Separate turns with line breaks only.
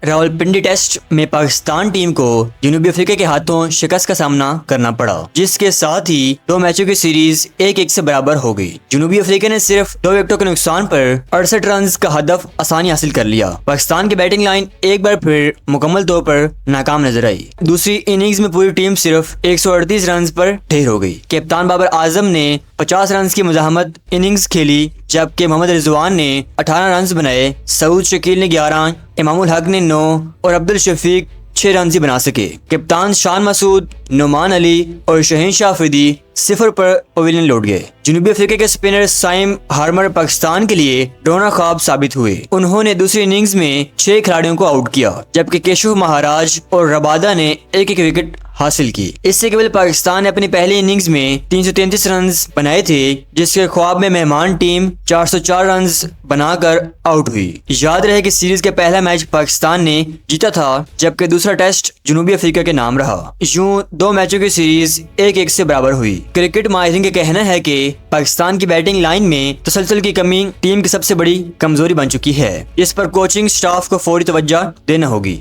Rawalpindi test में Pakistan team को जनूबी अफ्रीका के हाथों शिकस्त का सामना करना पड़ा, जिसके साथ ही 2 मैचों की सीरीज 1-1 से बराबर हो गई। जनूबी अफ्रीका ने सिर्फ 2 विकेटों के नुकसान पर 68 रन का हदफ आसानी हासिल कर लिया। पाकिस्तान की बैटिंग लाइन एक बार फिर मुकम्मल तौर पर नाकाम नजर आई। दूसरी इनिंग्स में पूरी टीम सिर्फ 138 रन पर ढेर हो गई। कप्तान बाबर आजम ने 50 रन की मुजाहमत इनिंग्स खेली, जबकि मोहम्मद रिजवान ने 18 रन बनाए। सऊद शकील ने 11, इमामुल हक ने 9 और अब्दुल शफीक 6 रन ही बना सके। कप्तान शान मसूद, नुमान अली और शहीन शाह अफरीदी 0 पर पवेलियन लौट गए। जनूबी अफ्रीका के स्पिनर साइम हार्मर पाकिस्तान के लिए रोना ख्वाब साबित हुए। उन्होंने दूसरी इनिंग्स में 6 खिलाड़ियों को आउट किया, जबकि केशव महाराज और रबादा ने एक विकेट हासिल की। इससे केवल पाकिस्तान ने अपनी पहली इनिंग्स में 333 रन बनाए थे, जिसके ख्वाब में मेहमान टीम 404 रन बनाकर आउट हुई। याद रहे कि सीरीज का पहला मैच पाकिस्तान ने जीता था, जबकि दूसरा टेस्ट जनूबी अफ्रीका के नाम रहा। यूं 2 मैचों की सीरीज 1-1 से बराबर हुई। क्रिकेट माहिरीन का कहना है कि पाकिस्तान की बैटिंग लाइन में तसलसल की कमी टीम की सबसे बड़ी कमजोरी बन चुकी है, इस पर कोचिंग स्टाफ को फौरी तवज्जो देना होगी।